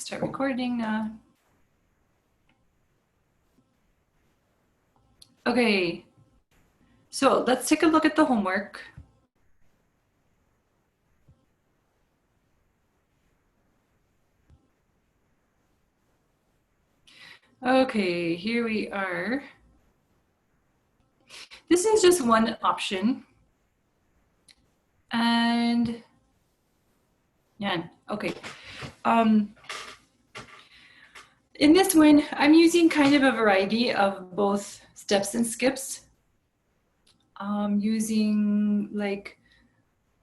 start recording now. Okay, so let's take a look at the homework. Okay, here we are. This is just one option. And yeah, okay. In this one, I'm using kind of a variety of both steps and skips. Using like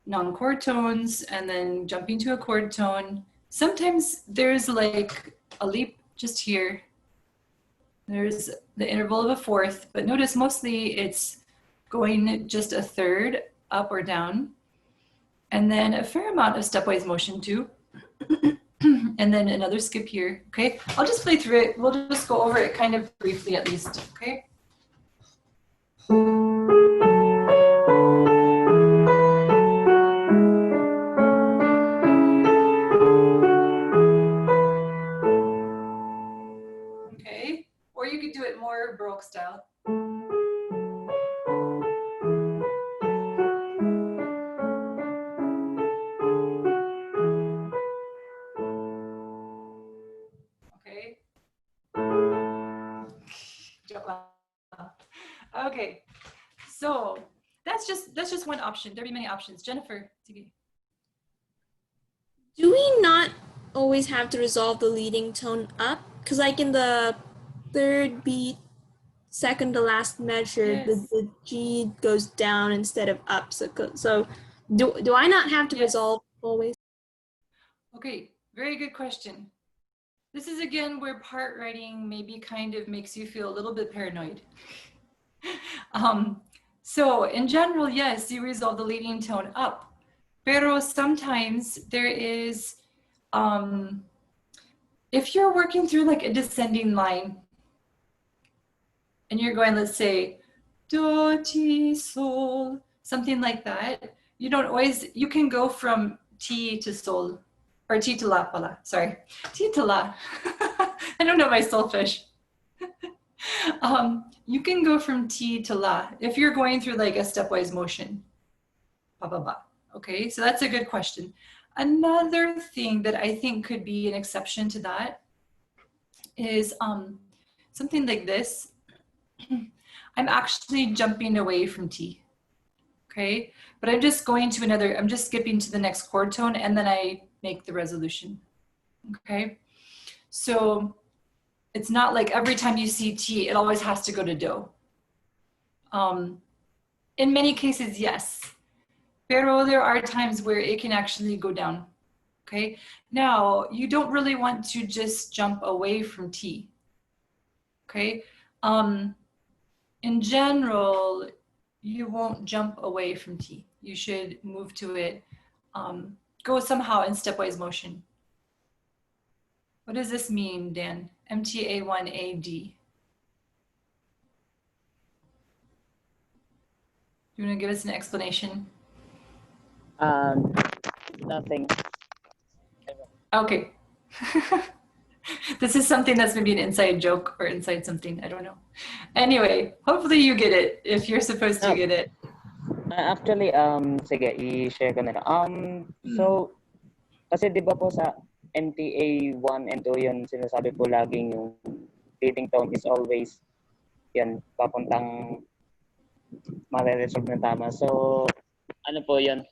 non-chord tones and then jumping to a chord tone. Sometimes there's like a leap just here. There's the interval of a fourth, but notice mostly it's going just a third up or down. And then a fair amount of stepwise motion too. And then another skip here, okay? I'll just play through it. We'll just go over it kind of briefly at least, okay? Okay, or you could do it more Baroque style. Okay. Okay, so that's just one option. There'll be many options. Jennifer, TV. Do we not always have to resolve the leading tone up? Because like in the third beat, second to last measure, Yes. the G goes down instead of up. So do I not have to resolve always? Okay, very good question. This is again where part writing maybe kind of makes you feel a little bit paranoid. So in general, yes, you resolve the leading tone up. Pero sometimes there is, if you're working through like a descending line and you're going, let's say, do, ti, sol, something like that, you don't always, you can go from ti to sol, or ti to la pala, sorry, ti to la. I don't know my solfege. You can go from ti to la if you're going through like a stepwise motion. Ba, ba, ba. Okay, so that's a good question. Another thing that I think could be an exception to that is something like this. I'm actually jumping away from T, okay? But I'm just going to another, I'm just skipping to the next chord tone and then I make the resolution, okay? So it's not like every time you see T, it always has to go to Do. In many cases, yes. Pero there are times where it can actually go down, okay? Now, you don't really want to just jump away from T, okay? In general, you won't jump away from T. You should move to it, go somehow in stepwise motion. What does this mean, Dan? MTA1AD. You want to give us an explanation? Nothing. Okay. This is something that's maybe an inside joke or inside something. I don't know. Anyway, hopefully you get it if you're supposed to get it. Actually, sige, i-share ko na lang. So, kasi di ba po sa MTA 1 and 2 yun, sinasabi po laging yung leading tone is always yan, papuntang mare-resolve na tama. So, ano po yun?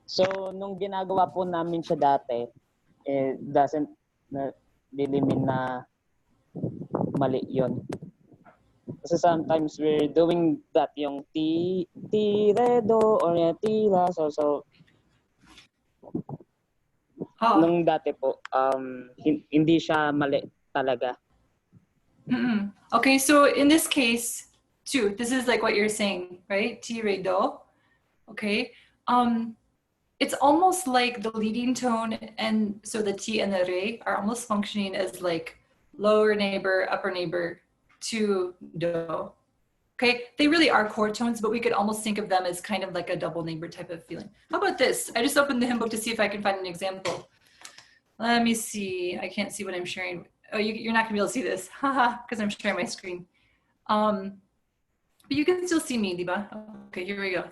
So, nung ginagawa po namin siya dati, it doesn't really mean na mali yun. Kasi sometimes we're doing that yung ti, re, do, or ti, la, so nung dati po, hindi siya mali talaga. Okay, so in this case, too, this is like what you're saying, right? Ti, re, do. Okay. It's almost like the leading tone and so the ti and the re are almost functioning as like lower neighbor, upper neighbor to do. Okay, they really are chord tones, but we could almost think of them as kind of like a double neighbor type of feeling. How about this? I just opened the hymn book to see if I can find an example. Let me see. I can't see what I'm sharing. Oh, you're not gonna be able to see this, haha, because I'm sharing my screen. But you can still see me, Diba. Okay, here we go.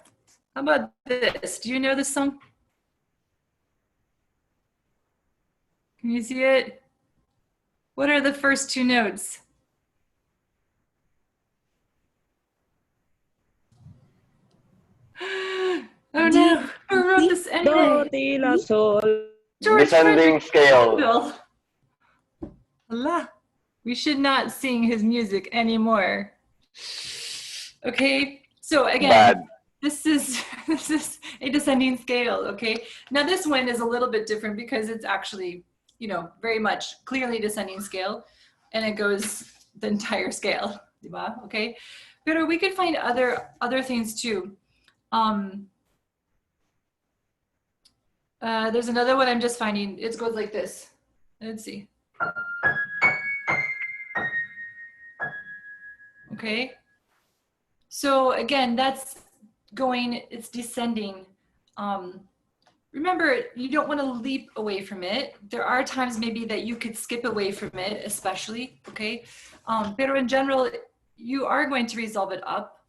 How about this? Do you know this song? Can you see it? What are the first two notes? Oh no, who wrote this Do, anyway? ti, la, sol. George Descending Frederick scale. Handel. Allah. We should not sing his music anymore. Okay, so again, Bad. this is a descending scale. Okay, now this one is a little bit different because it's actually, you know, very much clearly descending scale, and it goes the entire scale. Diba? Okay, but we could find other things too. There's another one I'm just finding. It goes like this. Let's see. Okay. So again, that's going, it's descending. Remember, you don't want to leap away from it. There are times maybe that you could skip away from it, especially, okay? But in general, you are going to resolve it up,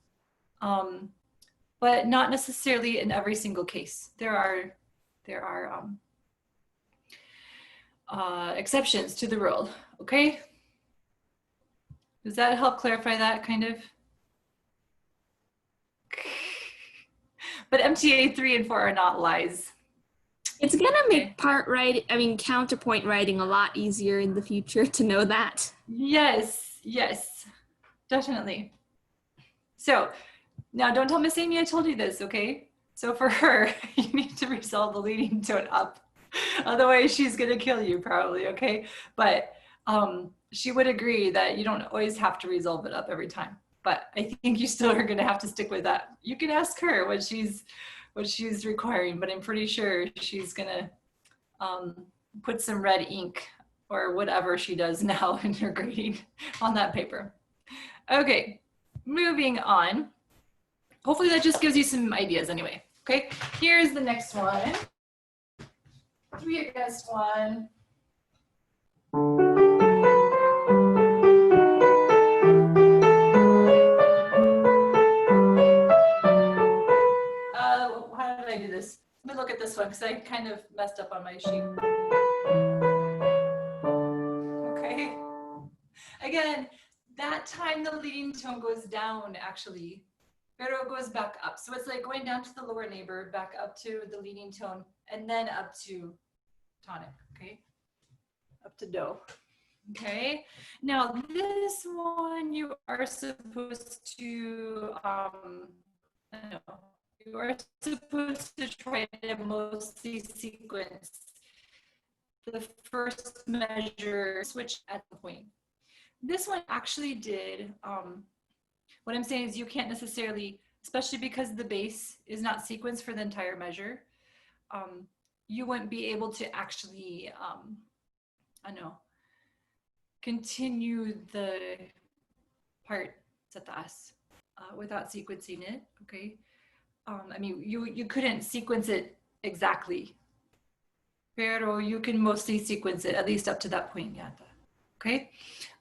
but not necessarily in every single case. There are exceptions to the rule, okay? Does that help clarify that kind of? But MTA 3 and 4 are not lies. It's gonna make counterpoint writing a lot easier in the future to know that. Yes, yes, definitely. So now don't tell Miss Amy I told you this, okay? So for her, you need to resolve the leading tone up. Otherwise she's gonna kill you probably, okay? But she would agree that you don't always have to resolve it up every time. But I think you still are gonna have to stick with that. You can ask her what she's requiring, but I'm pretty sure she's gonna put some red ink or whatever she does now in her grading on that paper. Okay, moving on. Hopefully that just gives you some ideas anyway. Okay, here's the next one. 3 against 1. How did I do this? Let me look at this one because I kind of messed up on my sheet. Okay. Again, that time the leading tone goes down actually, pero it goes back up. So it's like going down to the lower neighbor, back up to the leading tone, and then up to tonic, okay? Up to do. Okay, now this one you are supposed to, I don't know, you are supposed to try to mostly sequence the first measure, switch at the point. This one actually did, what I'm saying is you can't necessarily, especially because the bass is not sequenced for the entire measure, you wouldn't be able to actually, I don't know, continue the part tatas without sequencing it, okay? I mean, you couldn't sequence it exactly, pero you can mostly sequence it, at least up to that point, yata, okay?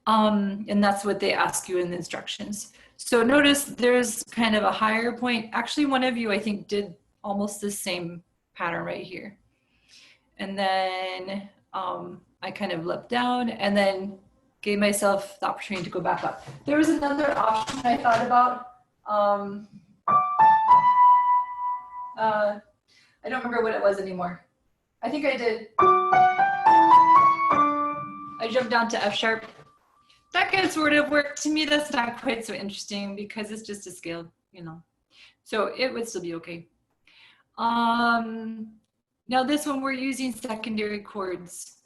And that's what they ask you in the instructions. So notice there's kind of a higher point. Actually, one of you, I think, did almost the same pattern right here. And then I kind of leapt down and then gave myself the opportunity to go back up. There was another option I thought about. I don't remember what it was anymore. I think I did. I jumped down to F sharp. That could sort of work. To me, that's not quite so interesting because it's just a scale, you know. So it would still be okay. Now this one we're using secondary chords,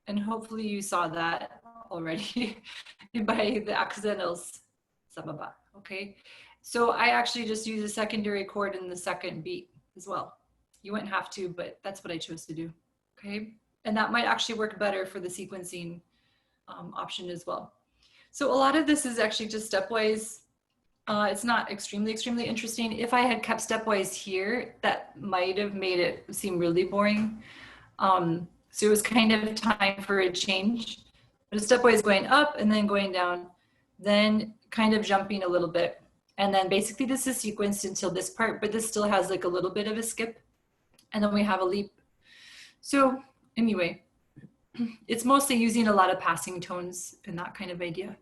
and hopefully you saw that already by the accidentals, sababa, okay? So I actually just use a secondary chord in the second beat as well. You wouldn't have to, but that's what I chose to do, okay? And that might actually work better for the sequencing option as well. So a lot of this is actually just stepwise. It's not extremely interesting. If I had kept stepwise here, that might have made it seem really boring. So it was kind of time for a change. But a stepwise going up and then going down, then kind of jumping a little bit. And then basically this is sequenced until this part, but this still has like a little bit of a skip. And then we have a leap. So anyway, it's mostly using a lot of passing tones and that kind of idea.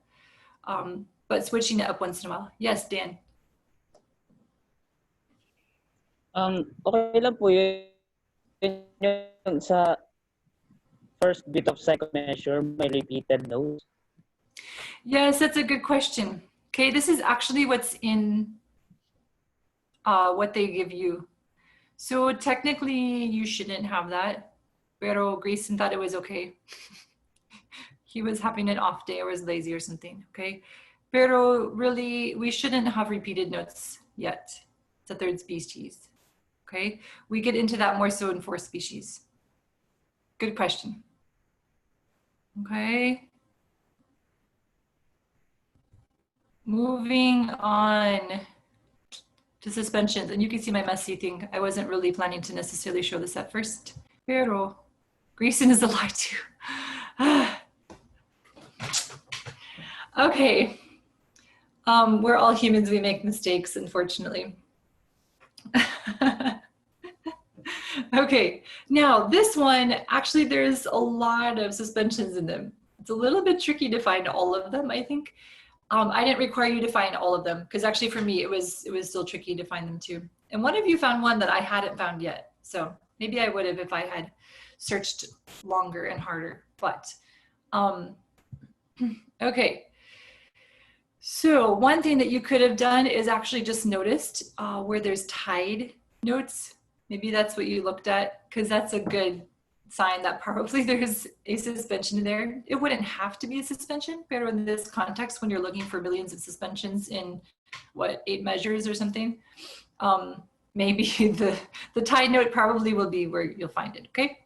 But switching it up once in a while. Yes, Dan. Okay lang po yun yung sa first bit of second measure, may repeated notes. Yes, that's a good question. Okay, this is actually what's in what they give you. So technically you shouldn't have that. Pero Grayson thought it was okay. He was having an off day or was lazy or something, okay? Pero really, we shouldn't have repeated notes yet. It's a third species, okay? We get into that more so in fourth species. Good question. Okay. Moving on to suspensions, and you can see my messy thing. I wasn't really planning to necessarily show this at first. Pero Grayson is a lie too. Okay. We're all humans, we make mistakes, unfortunately. Okay, now this one, actually there's a lot of suspensions in them. It's a little bit tricky to find all of them, I think. I didn't require you to find all of them because actually for me, it was still tricky to find them too. And one of you found one that I hadn't found yet. So maybe I would have if I had searched longer and harder, but okay. So one thing that you could have done is actually just noticed where there's tied notes. Maybe that's what you looked at, because that's a good sign that probably there's a suspension in there. It wouldn't have to be a suspension, but in this context, when you're looking for millions of suspensions in what, 8 measures or something, maybe the tied note probably will be where you'll find it, okay?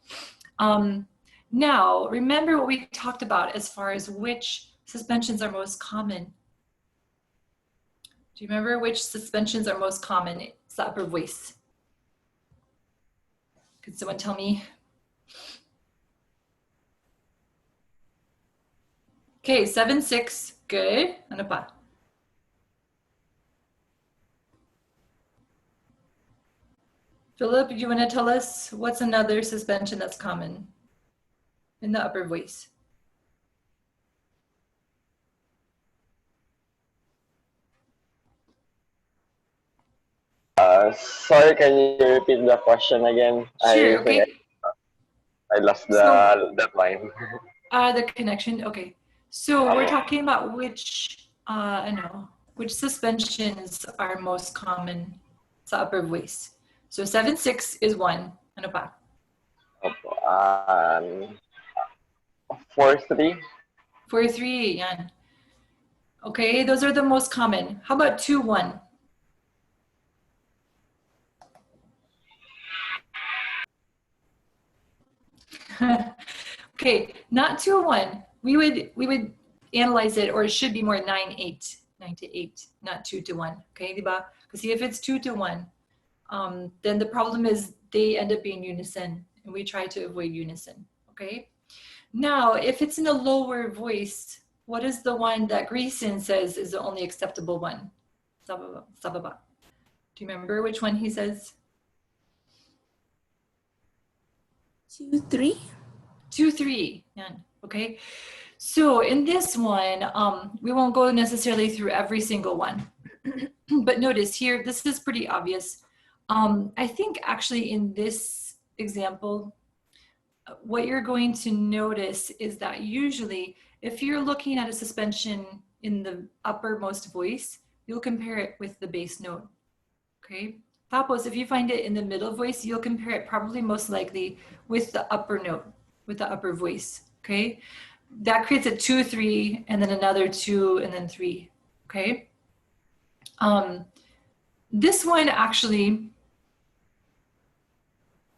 Now, remember what we talked about as far as which suspensions are most common. Do you remember which suspensions are most common? It's the upper voice. Could someone tell me? Okay, 7/6, good. Ano pa? Philip, do you want to tell us what's another suspension that's common in the upper voice? Sorry, can you repeat the question again? Sure, okay. I lost that line. The connection, okay. So we're talking about which, which suspensions are most common sa upper voice. So 7/6 is one. Ano pa? 4/3. 4/3, yan. Okay, those are the most common. How about 2/1? Okay, not 2/1. We would analyze it, or it should be more 9/8, 9/8, not 2/1. Okay, diba? Because if it's 2/1, then the problem is they end up being unison, and we try to avoid unison. Okay. Now, if it's in a lower voice, what is the one that Grayson says is the only acceptable one? Sababa, sababa. Do you remember which one he says? 2/3. 2/3. Okay. So in this one, we won't go necessarily through every single one, but notice here, this is pretty obvious. I think actually in this example, what you're going to notice is that usually if you're looking at a suspension in the uppermost voice, you'll compare it with the bass note, okay? Tapos, if you find it in the middle voice, you'll compare it probably most likely with the upper note, with the upper voice, okay? That creates a 2/3 and then another 2 and then 3, okay? This one actually,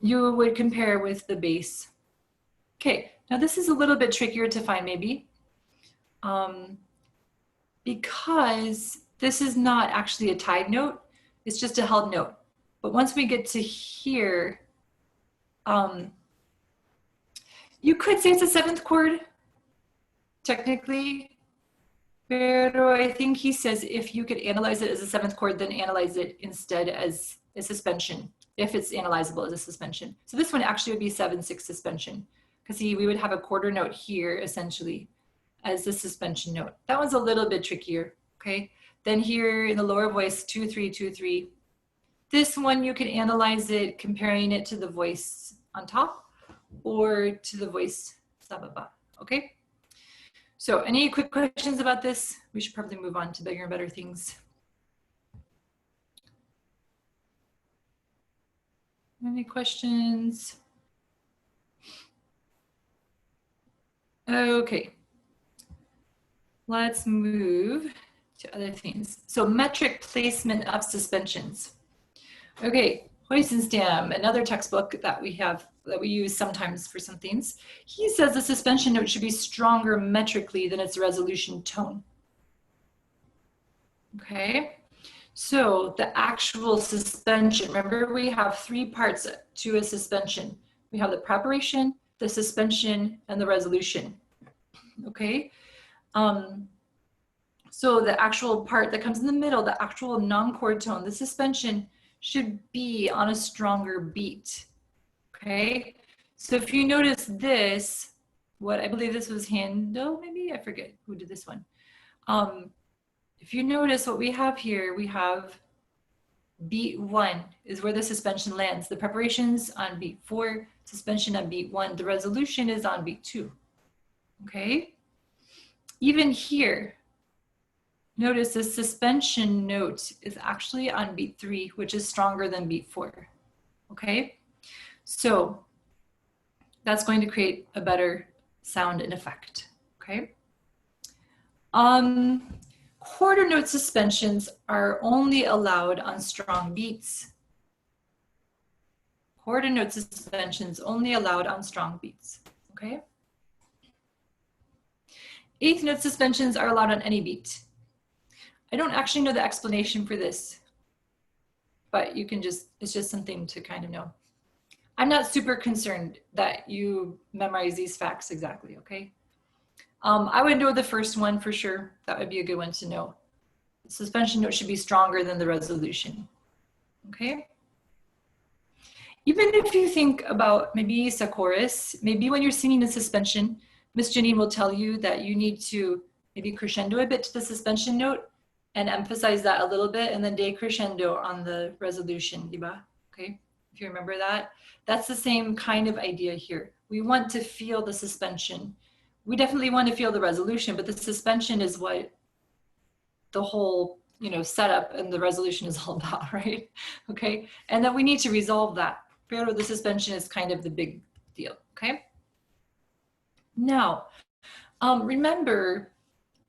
you would compare with the bass. Okay, now this is a little bit trickier to find maybe, because this is not actually a tied note, it's just a held note. But once we get to here, You could say it's a seventh chord, technically. Pero I think he says if you could analyze it as a seventh chord, then analyze it instead as a suspension, if it's analyzable as a suspension. So this one actually would be 7/6 suspension, because we would have a quarter note here essentially as the suspension note. That one's a little bit trickier, okay? Then here in the lower voice, 2/3, 2/3. This one you can analyze it comparing it to the voice on top or to the voice sababa, okay? So any quick questions about this? We should probably move on to bigger and better things. Any questions? Okay. Let's move to other things. So metric placement of suspensions. Okay, Huysenstam, another textbook that we have, that we use sometimes for some things. He says the suspension note should be stronger metrically than its resolution tone. Okay, so the actual suspension, remember we have three parts to a suspension. We have the preparation, the suspension, and the resolution. Okay, so the actual part that comes in the middle, the actual non-chord tone, the suspension should be on a stronger beat. Okay, so if you notice this, what I believe this was Handel, maybe, I forget who did this one. If you notice what we have here, we have beat 1 is where the suspension lands. The preparation's on beat 4, suspension on beat 1, the resolution is on beat 2. Okay, even here, notice the suspension note is actually on beat 3, which is stronger than beat 4. Okay, so that's going to create a better sound and effect. Okay, quarter note suspensions are only allowed on strong beats. Quarter note suspensions only allowed on strong beats. Okay, eighth note suspensions are allowed on any beat. I don't actually know the explanation for this, but you can just, it's just something to kind of know. I'm not super concerned that you memorize these facts exactly, okay? I would know the first one for sure. That would be a good one to know. The suspension note should be stronger than the resolution, okay? Even if you think about maybe a chorus, maybe when you're singing a suspension, Miss Janine will tell you that you need to maybe crescendo a bit to the suspension note and emphasize that a little bit, and then decrescendo on the resolution, diba? Okay, if you remember that. That's the same kind of idea here. We want to feel the suspension. We definitely want to feel the resolution, but the suspension is what the whole, setup and the resolution is all about, right? Okay, and then we need to resolve that. Pero the suspension is kind of the big deal, okay? Now, remember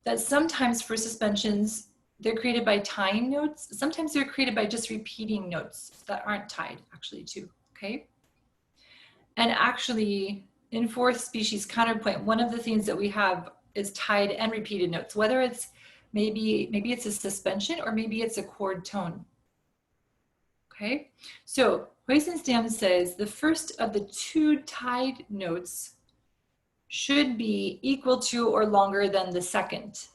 that sometimes for suspensions, they're created by tying notes. Sometimes they're created by just repeating notes that aren't tied actually too, okay? And actually in fourth species counterpoint, one of the things that we have is tied and repeated notes, whether it's maybe it's a suspension or maybe it's a chord tone, okay? So Huysenstam says the first of the two tied notes should be equal to or longer than the second.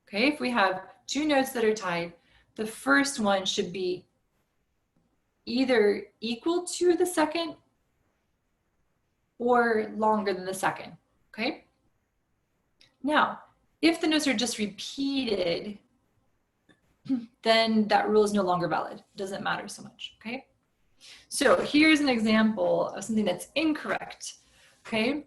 Okay, if we have two notes that are tied, the first one should be either equal to the second or longer than the second, okay? Now, if the notes are just repeated, then that rule is no longer valid. It doesn't matter so much, okay? So here's an example of something that's incorrect, okay?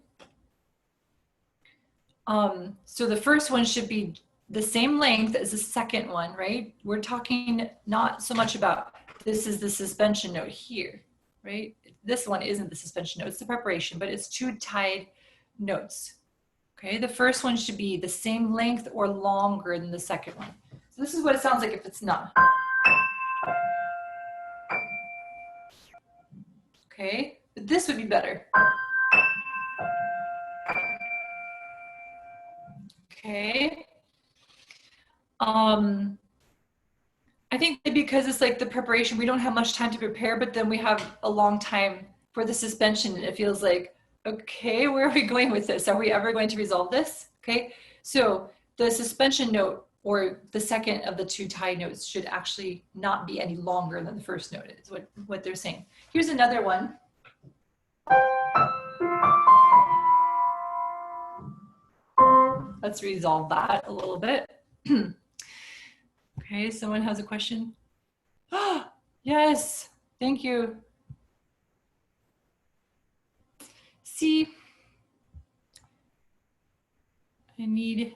So the first one should be the same length as the second one, right? We're talking not so much about this is the suspension note here, right? This one isn't the suspension note, it's the preparation, but it's two tied notes, okay? The first one should be the same length or longer than the second one. So this is what it sounds like if it's not. Okay, but this would be better. Okay. I think because it's like the preparation, we don't have much time to prepare, but then we have a long time for the suspension and it feels like, Okay, where are we going with this? Are we ever going to resolve this? Okay, so the suspension note or the second of the two tied notes should actually not be any longer than the first note is what they're saying. Here's another one. Let's resolve that a little bit. Okay, someone has a question? Yes, thank you. See, I need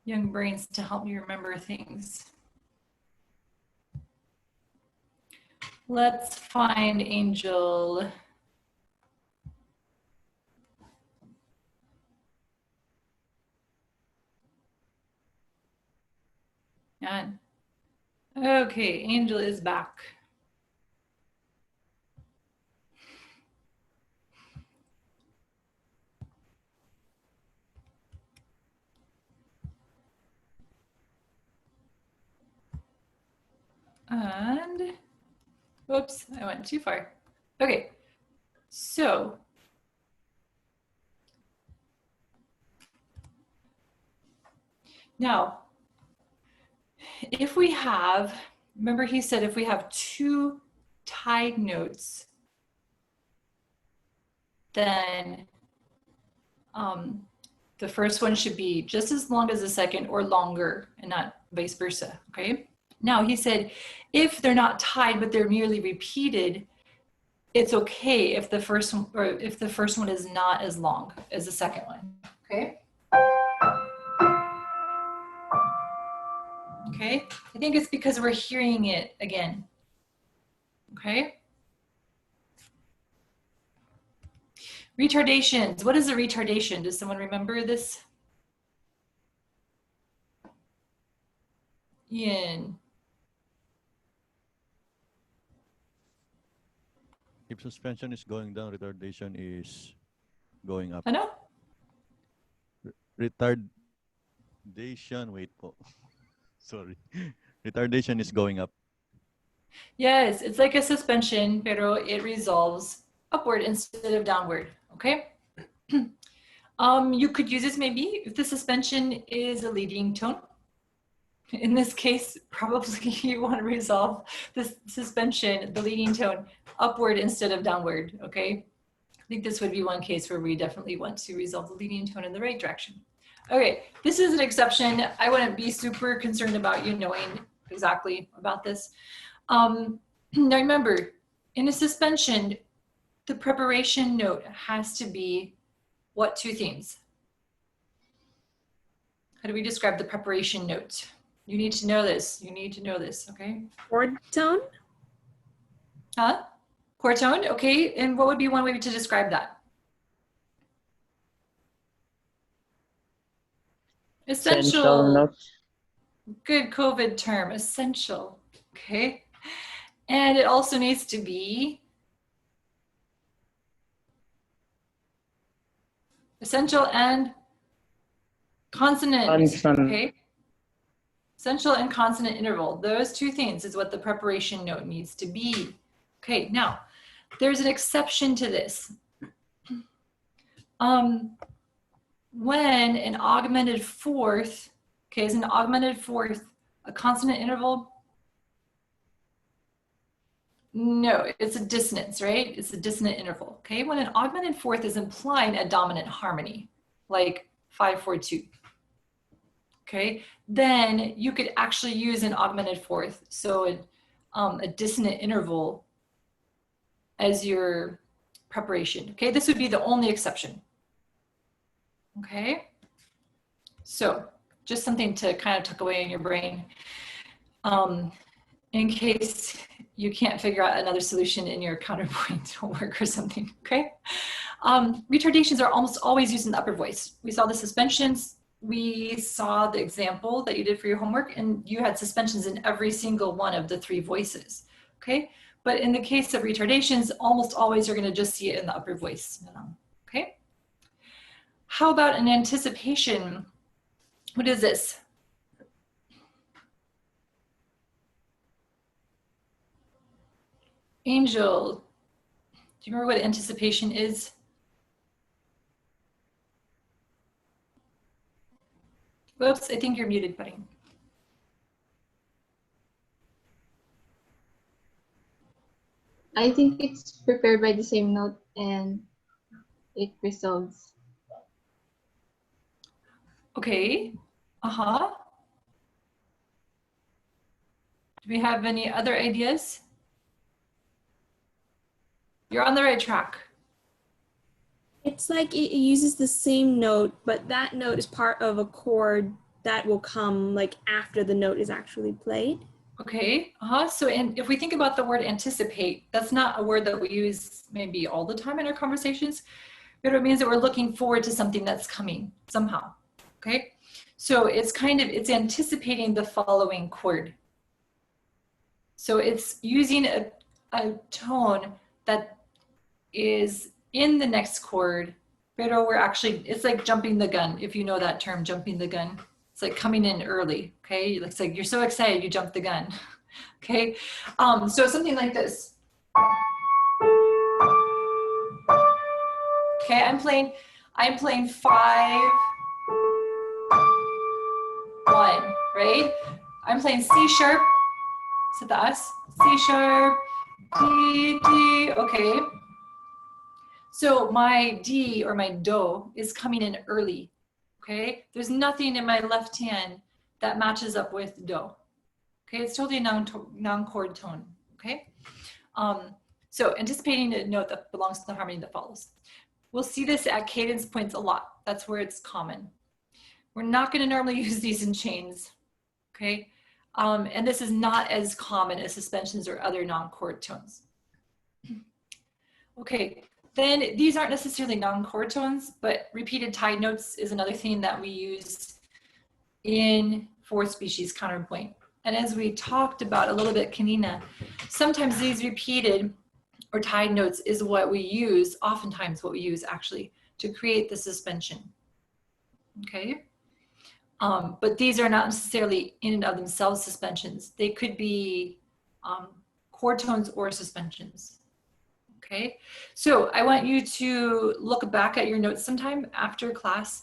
young brains to help me remember things. Let's find Angel. And okay, Angel is back. And whoops, I went too far. Okay, so now if we have, remember he said if we have two tied notes, then the first one should be just as long as the second or longer and not vice versa, okay? Now he said, if they're not tied, but they're merely repeated, it's okay if the first one, or if the first one is not as long as the second one, okay? Okay, I think it's because we're hearing it again, okay? Retardations, what is a retardation? Does someone remember this? Ian. If suspension is going down, retardation is going up. Ano? Retardation, wait po. Sorry. Retardation is going up. Yes, it's like a suspension, pero it resolves upward instead of downward, okay? You could use this maybe if the suspension is a leading tone. In this case, probably you want to resolve the suspension, the leading tone, upward instead of downward, okay? I think this would be one case where we definitely want to resolve the leading tone in the right direction. Okay, this is an exception. I wouldn't be super concerned about you knowing exactly about this. Now remember, in a suspension, the preparation note has to be what two themes? How do we describe the preparation note? You need to know this. You need to know this, okay? Chord tone? Huh? Chord tone, okay. And what would be one way to describe that? Essential. notes. Good COVID term, essential, okay? And it also needs to be essential and consonant, okay? Essential and consonant interval. Those two things is what the preparation note needs to be. Okay, now, there's an exception to this. When an augmented fourth, okay, is an augmented fourth a consonant interval? No, it's a dissonance, right? It's a dissonant interval, okay? When an augmented fourth is implying a dominant harmony, like 5-4-2, okay? Then you could actually use an augmented fourth, so a dissonant interval as your preparation, okay? This would be the only exception, okay? So just something to kind of tuck away in your brain in case you can't figure out another solution in your counterpoint homework or something, okay? Retardations are almost always used in the upper voice. We saw the suspensions, we saw the example that you did for your homework, and you had suspensions in every single one of the three voices, okay? But in the case of retardations, almost always you're gonna just see it in the upper voice, okay? How about an anticipation? What is this? Angel, do you remember what anticipation is? Whoops, I think you're muted, buddy. I think it's prepared by the same note and it resolves. Okay. Uh-huh. Do we have any other ideas? You're on the right track. It's like it uses the same note, but that note is part of a chord that will come like after the note is actually played. Okay. Uh-huh. So and if we think about the word anticipate, that's not a word that we use maybe all the time in our conversations, but it means that we're looking forward to something that's coming somehow. Okay. So it's it's anticipating the following chord. So it's using a tone that is in the next chord, but it's like jumping the gun, if you know that term, jumping the gun. It's like coming in early, okay? It's like you're so excited, you jump the gun, okay? So something like this. Okay, I'm playing 5, 1, right? I'm playing C sharp, is it the us? C sharp, D, D, okay. So my D or my do is coming in early, okay? There's nothing in my left hand that matches up with do, okay? It's totally a non-chord tone, okay? So anticipating a note that belongs to the harmony that follows. We'll see this at cadence points a lot. That's where it's common. We're not gonna normally use these in chains, okay? And this is not as common as suspensions or other non-chord tones. Okay. Then these aren't necessarily non-chord tones, but repeated tied notes is another thing that we use in 4-species counterpoint. And as we talked about a little bit, Kanina, sometimes these repeated or tied notes is what we use, oftentimes what we use actually, to create the suspension, okay? But these are not necessarily in and of themselves suspensions. They could be chord tones or suspensions. Okay, so I want you to look back at your notes sometime after class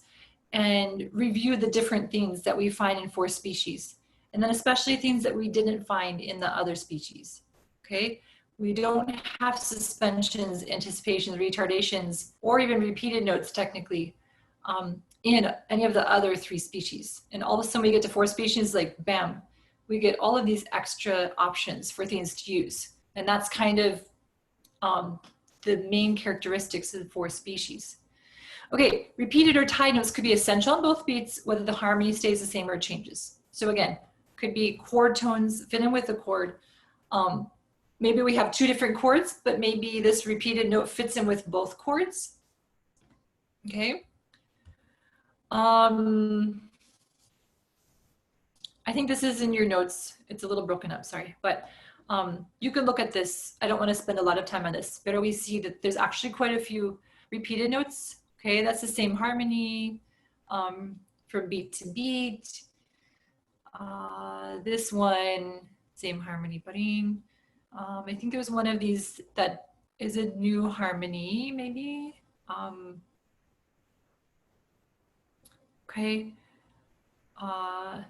and review the different things that we find in 4-species, and then especially things that we didn't find in the other species. Okay, we don't have suspensions, anticipations, retardations, or even repeated notes technically in any of the other 3 species. And all of a sudden we get to 4-species, like bam, we get all of these extra options for things to use. And that's kind of the main characteristics of the 4-species. Okay, repeated or tied notes could be essential on both beats, whether the harmony stays the same or changes. So again, could be chord tones fit in with the chord. Maybe we have 2 different chords, but maybe this repeated note fits in with both chords. Okay. I think this is in your notes. It's a little broken up, sorry, but you can look at this. I don't want to spend a lot of time on this, but we see that there's actually quite a few repeated notes. Okay, that's the same harmony from beat to beat. This one, same harmony budding. I think there's one of these that is a new harmony, maybe. Okay, I'm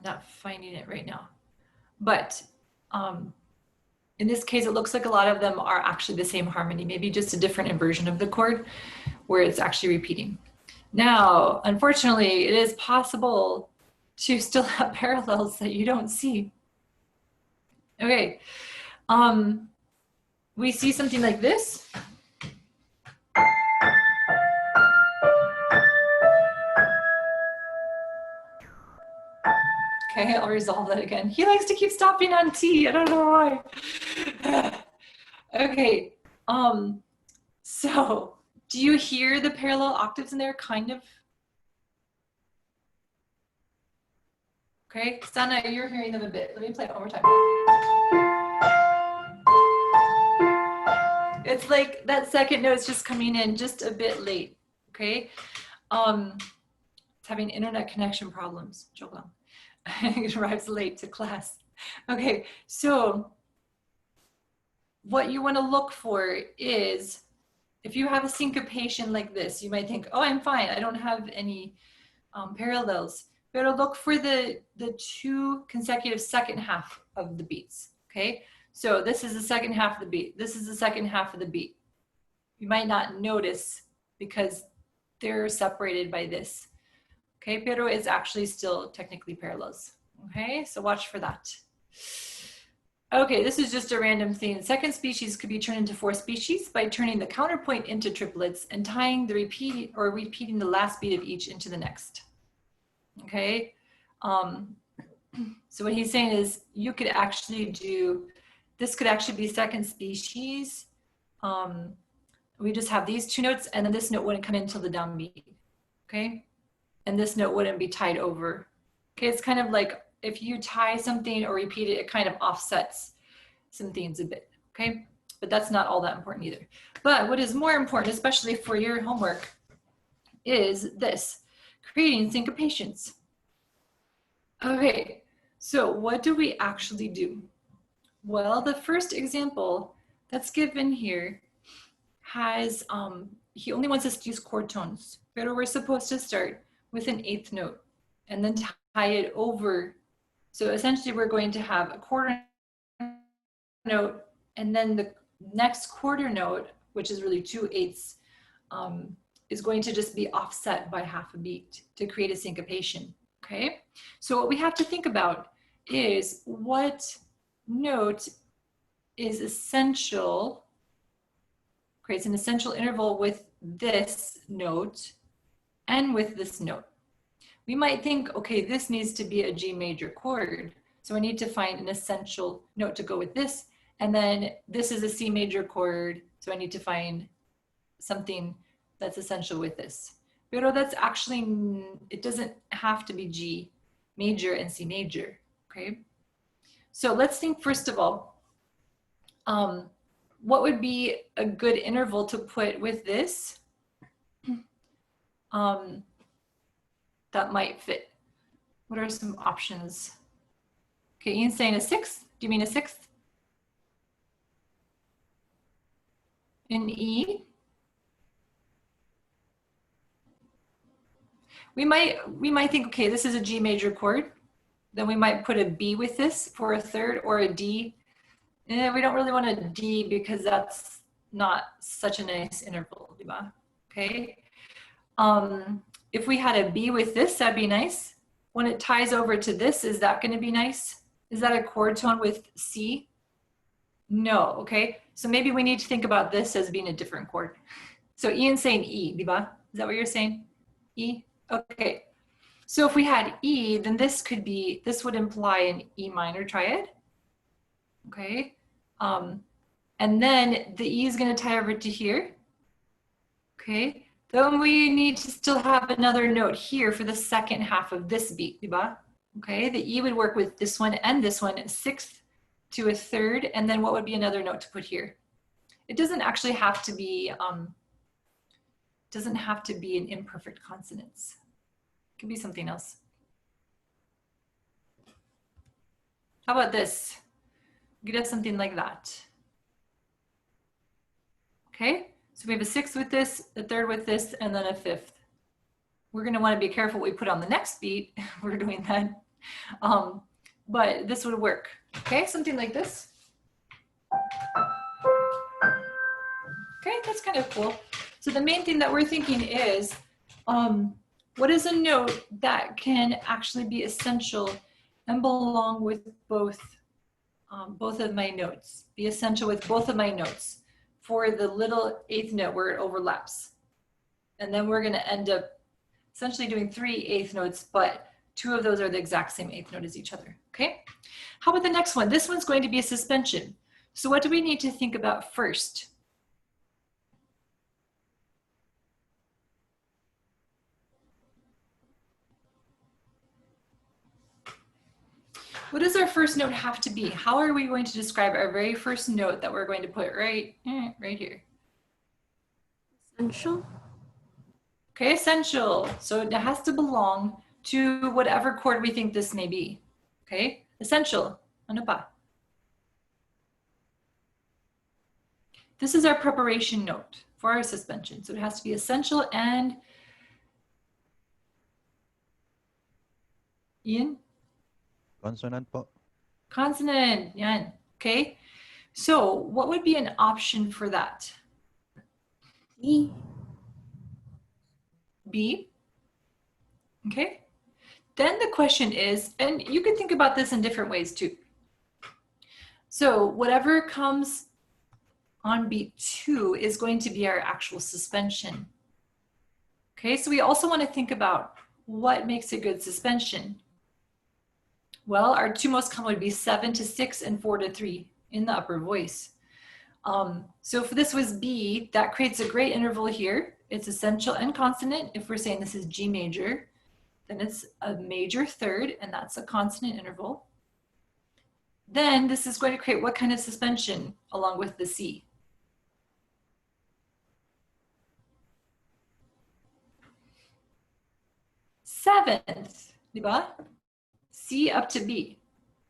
not finding it right now, but in this case, it looks like a lot of them are actually the same harmony, maybe just a different inversion of the chord where it's actually repeating. Now, unfortunately, it is possible to still have parallels that you don't see. Okay, we see something like this. Okay, I'll resolve that again. He likes to keep stopping on T. I don't know why. Okay, so do you hear the parallel octaves in there, kind of? Okay, Sana, you're hearing them a bit. Let me play it one more time. It's like that second note's just coming in just a bit late, okay? It's having internet connection problems, Joel. It arrives late to class. Okay, so what you want to look for is if you have a syncopation like this, you might think, oh, I'm fine. I don't have any parallels. Pero look for the two consecutive second half of the beats, okay? So this is the second half of the beat. This is the second half of the beat. You might not notice because they're separated by this, okay? Pero it's actually still technically parallels, okay? So watch for that. Okay, this is just a random thing. Second species could be turned into fourth species by turning the counterpoint into triplets and tying the repeating the last beat of each into the next. Okay, so what he's saying is you could actually do, this could actually be second species. We just have these two notes and then this note wouldn't come in until the downbeat, okay? And this note wouldn't be tied over. Okay, it's kind of like if you tie something or repeat it, it kind of offsets some things a bit, okay? But that's not all that important either. But what is more important, especially for your homework, is this, creating syncopations. Okay, so what do we actually do? Well, the first example that's given here has, he only wants us to use chord tones, but we're supposed to start with an eighth note and then tie it over. So essentially we're going to have a quarter note and then the next quarter note, which is really 2/8, is going to just be offset by half a beat to create a syncopation, okay? So what we have to think about is what note is essential, creates an essential interval with this note and with this note. We might think, okay, this needs to be a G major chord. So I need to find an essential note to go with this. And then this is a C major chord. So I need to find something that's essential with this. But that's actually, it doesn't have to be G major and C major, okay? So let's think first of all, what would be a good interval to put with this that might fit? What are some options? Okay, Ian's saying a sixth. Do you mean a sixth? In E? We might think, okay, this is a G major chord. Then we might put a B with this for a third, or a D. We don't really want a D because that's not such a nice interval, okay? If we had a B with this, that'd be nice. When it ties over to this, is that gonna be nice? Is that a chord tone with C? No, okay? So maybe we need to think about this as being a different chord. So Ian's saying E, diba? Is that what you're saying? E, okay. So if we had E, then this could be, this would imply an E minor triad, okay? And then the E is gonna tie over to here, okay? Then we need to still have another note here for the second half of this beat, diba? Okay, the E would work with this one and this one, sixth to a third, and then what would be another note to put here? It doesn't actually have to be, an imperfect consonance. It could be something else. How about this? We could have something like that. Okay, so we have a sixth with this, a third with this, and then a fifth. We're gonna wanna be careful what we put on the next beat. We're doing that. But this would work. Okay, something like this. Okay, that's kind of cool. So the main thing that we're thinking is, what is a note that can actually be essential and belong with both of my notes, be essential with both of my notes for the little eighth note where it overlaps. And then we're gonna end up essentially doing 3 eighth notes, but 2 of those are the exact same eighth note as each other, okay? How about the next one? This one's going to be a suspension. So what do we need to think about first? What does our first note have to be? How are we going to describe our very first note that we're going to put right here? Essential. Okay, essential. So it has to belong to whatever chord we think this may be. Okay, essential. Ano pa? This is our preparation note for our suspension. So it has to be essential and Ian? Consonant po. Consonant. Yan. Okay. So what would be an option for that? E. B. Okay. Then the question is, and you can think about this in different ways too. So whatever comes on beat 2 is going to be our actual suspension. Okay, so we also want to think about what makes a good suspension. Well, our two most common would be 7 to 6 and 4 to 3 in the upper voice. So if this was B, that creates a great interval here. It's essential and consonant. If we're saying this is G major, then it's a major third, and that's a consonant interval. Then this is going to create what kind of suspension along with the C? Seventh, diba? C up to B,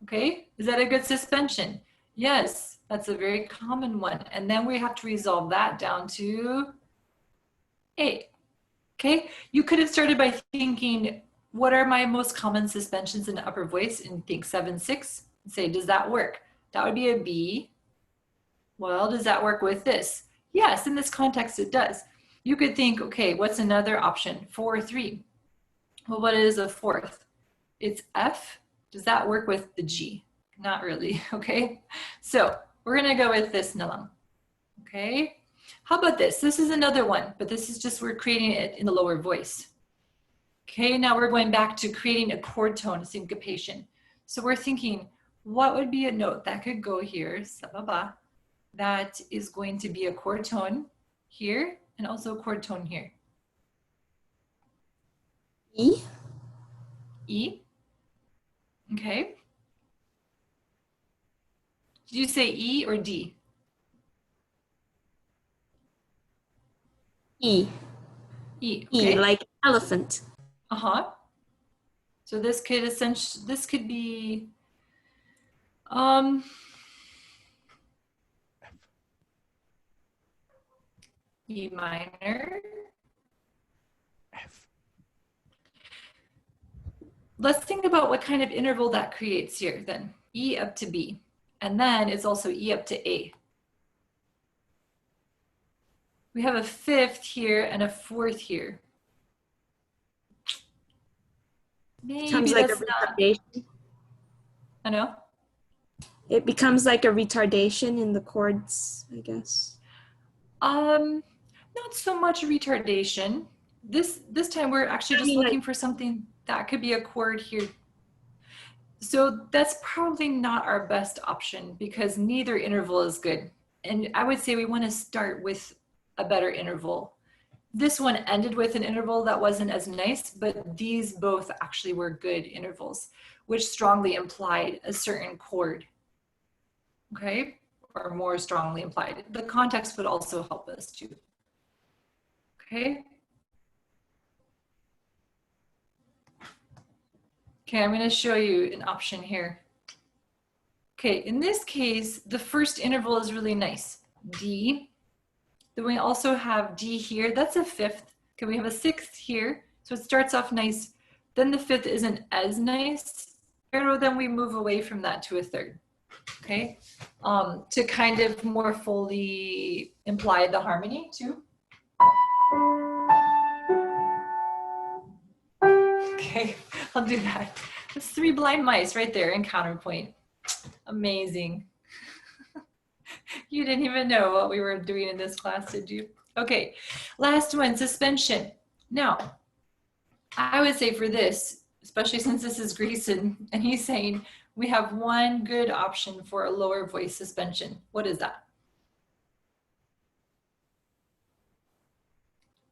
okay? Is that a good suspension? Yes, that's a very common one. And then we have to resolve that down to A, okay? You could have started by thinking, what are my most common suspensions in the upper voice? And think 7, 6, and say, does that work? That would be a B. Well, does that work with this? Yes, in this context it does. You could think, okay, what's another option? 4, 3. Well, what is a fourth? It's F. Does that work with the G? Not really, okay? So we're gonna go with this nalang, okay? How about this? This is another one, but this is just, we're creating it in the lower voice. Okay, now we're going back to creating a chord tone syncopation. So we're thinking, what would be a note that could go here, sababa, that is going to be a chord tone here and also a chord tone here? E. E. Okay. Did you say E or D? E. E. E, Okay. like elephant. Uh-huh. So this could essentially, this could be E minor. F. Let's think about what kind of interval that creates here then. E up to B. And then it's also E up to A. We have a fifth here and a fourth here. Maybe Becomes like a that's not, retardation. I know. It becomes like a retardation in the chords, I guess. Not so much retardation. This time we're actually just looking for something that could be a chord here. So that's probably not our best option because neither interval is good. And I would say we want to start with a better interval. This one ended with an interval that wasn't as nice, but these both actually were good intervals, which strongly implied a certain chord, okay? Or more strongly implied. The context would also help us too, okay? Okay, I'm gonna show you an option here. Okay, in this case, the first interval is really nice, D. Then we also have D here, that's a fifth. Okay, we have a sixth here, so it starts off nice. Then the fifth isn't as nice, pero then we move away from that to a third, okay? To kind of more fully imply the harmony too. Okay, I'll do that. That's 3 blind mice right there in counterpoint. Amazing. You didn't even know what we were doing in this class, did you? Okay, last one, suspension. Now, I would say for this, especially since this is Greason, and he's saying we have one good option for a lower voice suspension. What is that?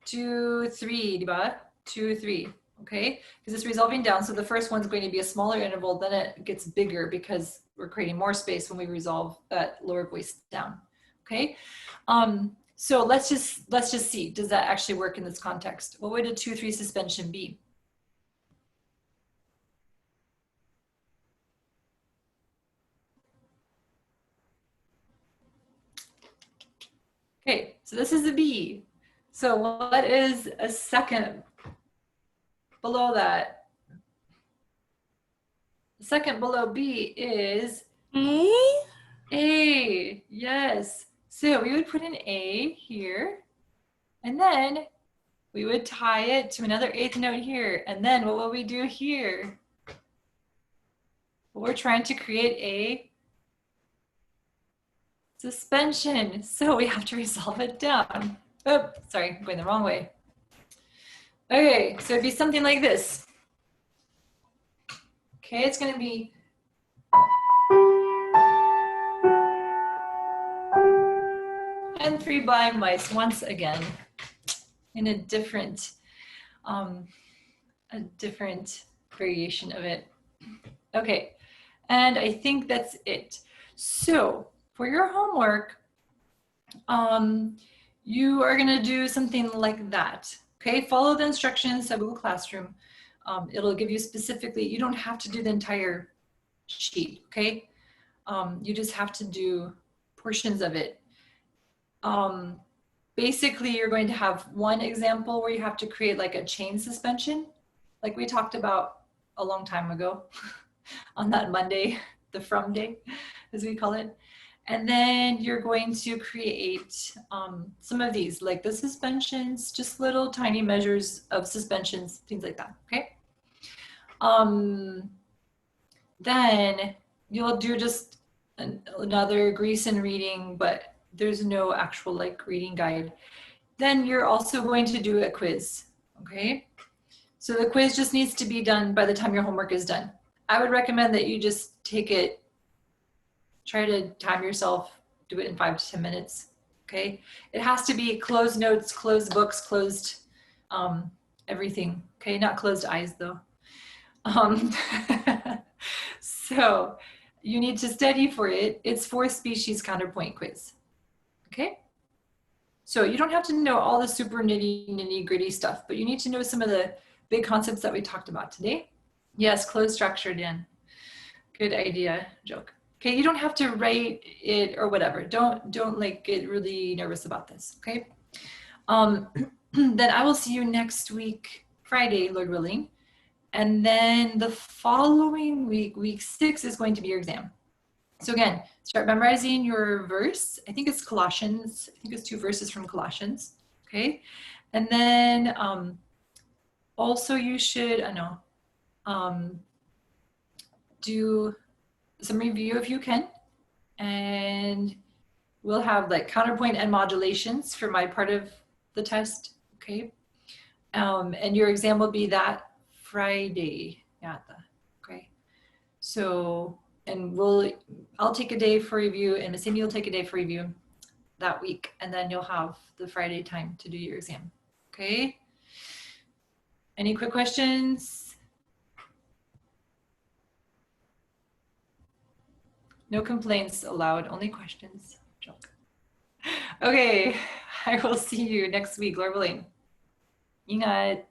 2, 3, diba? 2, 3. Okay, because it's resolving down. So the first one's going to be a smaller interval, then it gets bigger because we're creating more space when we resolve that lower voice down. Okay, so let's just see, does that actually work in this context? What would a 2, 3 suspension be? Okay, so this is a B. So what is a second below that? The second below B is A? A. Yes. So we would put an A here, and then we would tie it to another eighth note here. And then what will we do here? We're trying to create a suspension. So we have to resolve it down. Oh, sorry, I'm going the wrong way. Okay, so it'd be something like this. Okay, it's going to be and three blind mice once again in a different variation of it. Okay, and I think that's it. So for your homework, you are gonna do something like that. Okay, follow the instructions of Google Classroom. It'll give you specifically, you don't have to do the entire sheet, okay? You just have to do portions of it. Basically, you're going to have one example where you have to create like a chain suspension, like we talked about a long time ago on that Monday, the from day, as we call it. And then you're going to create some of these, like the suspensions, just little tiny measures of suspensions, things like that, okay? Then you'll do just another Greason reading, but there's no actual like reading guide. Then you're also going to do a quiz, okay? So the quiz just needs to be done by the time your homework is done. I would recommend that you just take it, try to time yourself, do it in 5 to 10 minutes, okay? It has to be closed notes, closed books, closed everything, okay? Not closed eyes though. So you need to study for it. It's 4 species counterpoint quiz, okay? So you don't have to know all the super nitty gritty stuff, but you need to know some of the big concepts that we talked about today. Yes, closed structure, Dan. Good idea, joke. Okay, you don't have to write it or whatever. Don't like get really nervous about this, okay? Then I will see you next week, Friday, Lord willing. And then the following week, week 6 is going to be your exam. So again, start memorizing your verse. I think it's Colossians. I think it's 2 verses from Colossians, okay? And then also you should, do some review if you can. And we'll have like counterpoint and modulations for my part of the test, okay? And your exam will be that Friday, okay? So, and I'll take a day for review and Miss Amy will take a day for review that week. And then you'll have the Friday time to do your exam, okay? Any quick questions? No complaints allowed, only questions. Joke. Okay, I will see you next week, Lord willing. Ingat.